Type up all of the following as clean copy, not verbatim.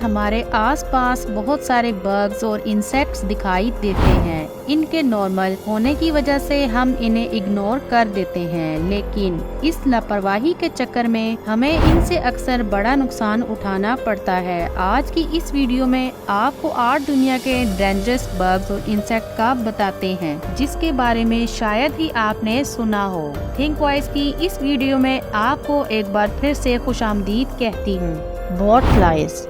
हमारे आसपास बहुत सारे बग्स और इंसेक्ट्स दिखाई देते हैं। इनके नॉर्मल होने की वजह से हम इन्हें इग्नोर कर देते हैं, लेकिन इस लापरवाही के चक्कर में हमें इनसे अक्सर बड़ा नुकसान उठाना पड़ता है। आज की इस वीडियो में आपको 8 दुनिया के डेंजरस बग्स और इंसेक्ट का बताते हैं, जिसके बारे में शायद ही आपने सुना हो। थिंक वाइज की इस वीडियो में आपको एक बार फिर से खुशामदीद कहती हूँ। बॉट फ्लाइज,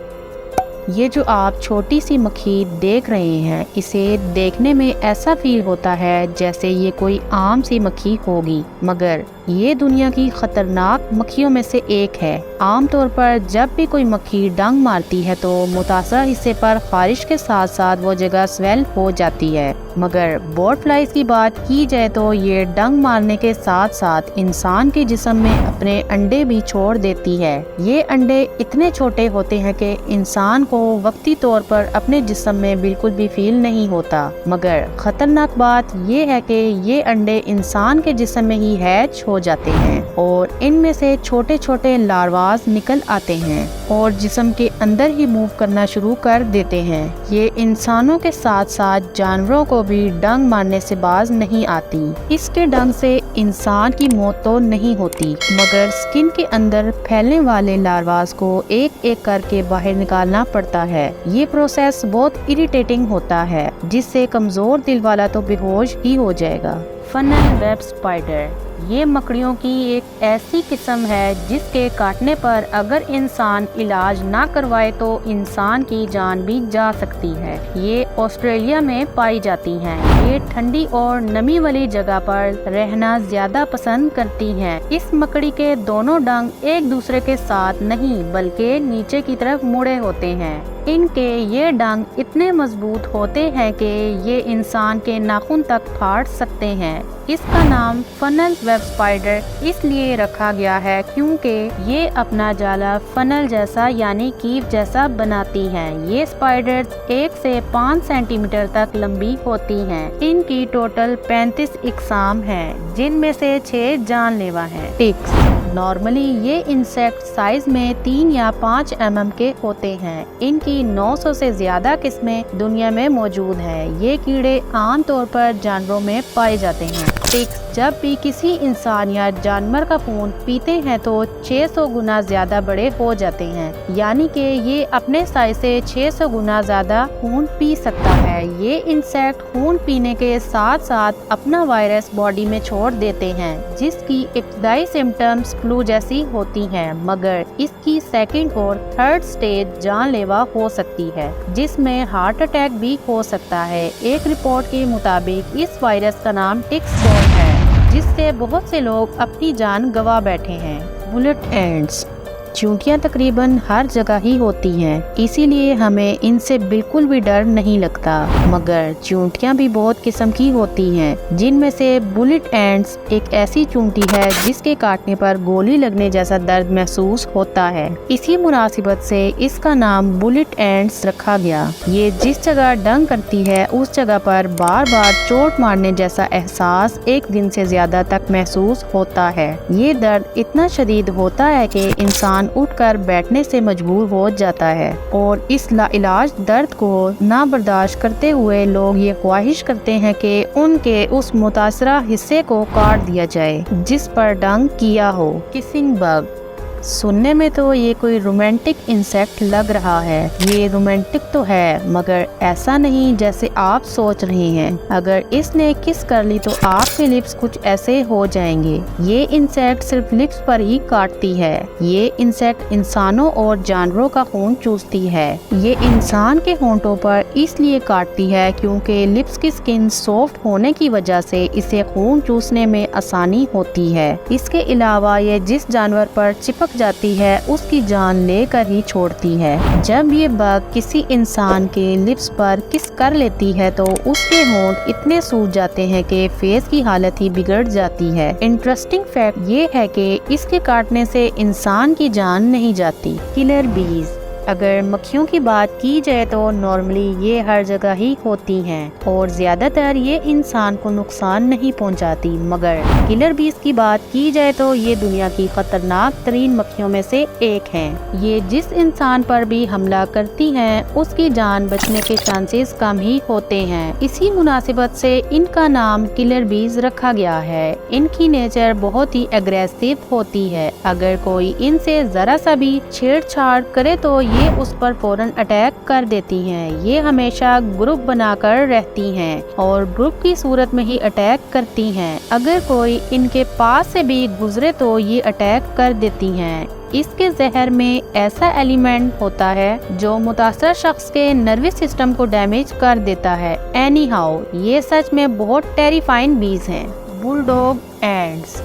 ये जो आप छोटी सी मक्खी देख रहे हैं, इसे देखने में ऐसा फील होता है जैसे ये कोई आम सी मक्खी होगी, मगर ये दुनिया की खतरनाक मक्खियों में से एक है। आमतौर पर जब भी कोई मक्खी डंक मारती है तो मुतासर हिस्से पर खारिश के साथ साथ वो जगह स्वेल हो जाती है, मगर बॉट फ्लाइज की बात की जाए तो ये डंक मारने के साथ साथ इंसान के जिस्म में अपने अंडे भी छोड़ देती है। ये अंडे इतने छोटे होते हैं कि इंसान को वक्ती तौर पर अपने जिस्म में बिल्कुल भी फील नहीं होता, मगर खतरनाक बात ये है कि ये अंडे इंसान के जिस्म में ही हैच हो जाते हैं और इनमें से छोटे छोटे लार्वास निकल आते हैं और जिस्म के अंदर ही मूव करना शुरू कर देते हैं। ये इंसानों के साथ साथ जानवरों को भी डंक मारने से बाज नहीं आती। इसके डंक से इंसान की मौत तो नहीं होती, मगर स्किन के अंदर फैलने वाले लार्वास को एक एक करके बाहर निकालना पड़ता है। ये प्रोसेस बहुत इरिटेटिंग होता है, जिससे कमजोर दिल वाला तो बेहोश ही हो जाएगा। फनल वेब स्पाइडर, ये मकड़ियों की एक ऐसी किस्म है जिसके काटने पर अगर इंसान इलाज ना करवाए तो इंसान की जान भी जा सकती है। ये ऑस्ट्रेलिया में पाई जाती हैं। ये ठंडी और नमी वाली जगह पर रहना ज्यादा पसंद करती हैं। इस मकड़ी के दोनों डंक एक दूसरे के साथ नहीं बल्कि नीचे की तरफ मुड़े होते हैं। इनके ये डंक इतने मजबूत होते हैं कि ये इंसान के नाखून तक फाड़ सकते हैं। इसका नाम फनल वेब स्पाइडर इसलिए रखा गया है क्योंकि ये अपना जाला फनल जैसा यानी कीप जैसा बनाती हैं। ये स्पाइडर्स 1 से 5 सेंटीमीटर तक लंबी होती हैं। इनकी टोटल 35 इकसाम हैं, जिनमें से 6 जानलेवा हैं। टिक्स, नॉर्मली ये इंसेक्ट साइज में 3 या 5 mm के होते हैं। इनकी 900 से ज्यादा किस्में दुनिया में मौजूद हैं। ये कीड़े आमतौर पर जानवरों में पाए जाते हैं। टिक्स, जब भी किसी इंसान या जानवर का खून पीते हैं तो 600 गुना ज्यादा बड़े हो जाते हैं, यानी कि ये अपने साइज से 600 गुना ज्यादा खून पी सकता है। ये इंसेक्ट खून पीने के साथ साथ अपना वायरस बॉडी में छोड़ देते हैं, जिसकी इब्तदाई सिम्टम्स फ्लू जैसी होती हैं, मगर इसकी सेकंड और थर्ड स्टेज जानलेवा हो सकती है, जिसमें हार्ट अटैक भी हो सकता है। एक रिपोर्ट के मुताबिक इस वायरस का नाम टिक्स है, जिससे बहुत से लोग अपनी जान गंवा बैठे हैं। बुलेट एंड्स, चींटियां तकरीबन हर जगह ही होती हैं, इसीलिए हमें इनसे बिल्कुल भी डर नहीं लगता, मगर चींटियां भी बहुत किस्म की होती हैं, जिनमें से बुलेट एंड्स एक ऐसी चींटी है जिसके काटने पर गोली लगने जैसा दर्द महसूस होता है। इसी मुनासिबत से इसका नाम बुलेट एंड्स रखा गया। ये जिस जगह डंक करती है उस जगह पर बार बार चोट मारने जैसा एहसास 1 दिन से ज्यादा तक महसूस होता है। ये दर्द इतना शदीद होता है कि इंसान उठकर बैठने से मजबूर हो जाता है, और इस लाइलाज दर्द को ना बर्दाश्त करते हुए लोग ये ख्वाहिश करते हैं कि उनके उस मुतासरा हिस्से को काट दिया जाए जिस पर डंक किया हो। किसिंग बग, सुनने में तो ये कोई रोमांटिक इंसेक्ट लग रहा है। ये रोमांटिक तो है, मगर ऐसा नहीं जैसे आप सोच रहे हैं। अगर इसने किस कर ली तो आपके लिप्स कुछ ऐसे हो जाएंगे। ये इंसेक्ट सिर्फ लिप्स पर ही काटती है। ये इंसेक्ट इंसानों और जानवरों का खून चूसती है। ये इंसान के होंठों पर इसलिए काटती है क्योंकि लिप्स की स्किन सॉफ्ट होने की वजह से इसे खून चूसने में आसानी होती है। इसके अलावा ये जिस जानवर पर चिपक जाती है उसकी जान लेकर ही छोड़ती है। जब ये बग किसी इंसान के लिप्स पर किस कर लेती है तो उसके होंठ इतने सूज जाते हैं कि फेस की हालत ही बिगड़ जाती है। इंटरेस्टिंग फैक्ट ये है कि इसके काटने से इंसान की जान नहीं जाती। किलर बीज, اگر مکھیوں کی بات کی جائے تو نارملی یہ ہر جگہ ہی ہوتی ہیں اور زیادہ تر یہ انسان کو نقصان نہیں پہنچاتی، مگر کلر بیز کی بات کی جائے تو یہ دنیا کی خطرناک ترین مکھیوں میں سے ایک ہیں۔ یہ جس انسان پر بھی حملہ کرتی ہیں اس کی جان بچنے کے چانسز کم ہی ہوتے ہیں۔ اسی مناسبت سے ان کا نام کلر بیز رکھا گیا ہے۔ ان کی نیچر بہت ہی اگریسو ہوتی ہے، اگر کوئی ان سے ذرا سا بھی چھیڑ چھاڑ کرے تو یہ اس پر فوراً اٹیک کر دیتی ہیں۔ یہ ہمیشہ گروپ بنا کر رہتی ہیں اور گروپ کی صورت میں ہی اٹیک کرتی ہیں۔ اگر کوئی ان کے پاس سے بھی گزرے تو یہ اٹیک کر دیتی ہیں۔ اس کے زہر میں ایسا ایلیمنٹ ہوتا ہے جو متاثرہ شخص کے نروس سسٹم کو ڈیمیج کر دیتا ہے۔ اینی ہاؤ، یہ سچ میں بہت ٹیریفائنگ بیز ہیں۔ Bulldog ants.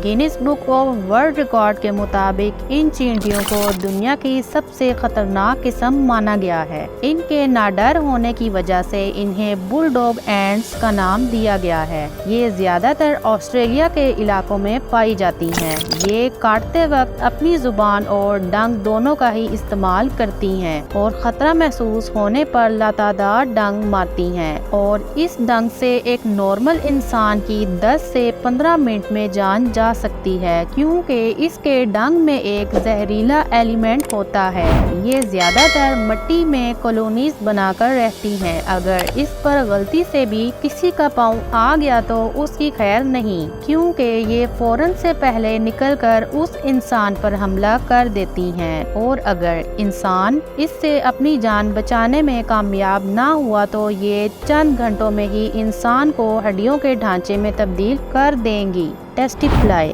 Guinness book of world record کے مطابق ان چینٹیوں کو دنیا کی سب سے خطرناک قسم مانا گیا ہے۔ ان کے ناڈر ہونے کی وجہ سے انہیں بل ڈاگ اینٹس کا نام دیا گیا ہے۔ یہ زیادہ تر آسٹریلیا کے علاقوں میں پائی جاتی ہیں۔ یہ کاٹتے وقت اپنی زبان اور ڈنگ دونوں کا ہی استعمال کرتی ہیں اور خطرہ محسوس ہونے پر لاتعداد ڈنگ مارتی ہیں، اور اس ڈنگ سے ایک نارمل انسان کی 10 سے 15 منٹ میں جان جا سکتی ہے، کیونکہ اس کے ڈنگ میں ایک زہریلا ایلیمنٹ ہوتا ہے۔ یہ زیادہ تر مٹی میں کالونیز بنا کر رہتی ہیں۔ اگر اس پر غلطی سے بھی کسی کا پاؤں آ گیا تو اس کی خیر نہیں، کیونکہ یہ فوراً سے پہلے نکل کر اس انسان پر حملہ کر دیتی ہیں، اور اگر انسان اس سے اپنی جان بچانے میں کامیاب نہ ہوا تو یہ چند گھنٹوں میں ہی انسان کو ہڈیوں کے ڈھانچے میں تبدیل کر دیں گی۔ Tasty fly.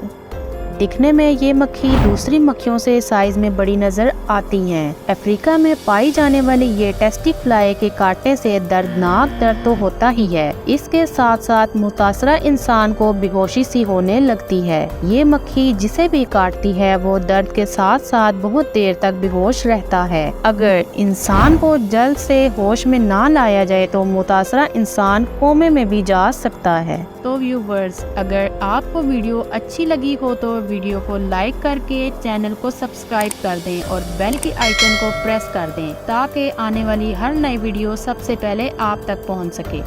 دکھنے میں یہ مکھی دوسری مکھیوں سے سائز میں بڑی نظر آتی ہیں۔ افریقہ میں پائی جانے والی یہ ٹیسٹی فلائی کے کاٹنے سے دردناک درد تو ہوتا ہی ہے، اس کے ساتھ ساتھ متاثرہ انسان کو بے ہوشی سی ہونے لگتی ہے۔ یہ مکھی جسے بھی کاٹتی ہے وہ درد کے ساتھ ساتھ بہت دیر تک بے ہوش رہتا ہے۔ اگر انسان کو جلد سے ہوش میں نہ لایا جائے تو متاثرہ انسان کومے میں بھی جا سکتا ہے۔ تو ویورز، اگر آپ کو ویڈیو اچھی لگی ہو تو ویڈیو کو لائک کر کے چینل کو سبسکرائب کر دیں اور بیل کی آئیکن کو پریس کر دیں تاکہ آنے والی ہر نئی ویڈیو سب سے پہلے آپ تک پہنچ سکے۔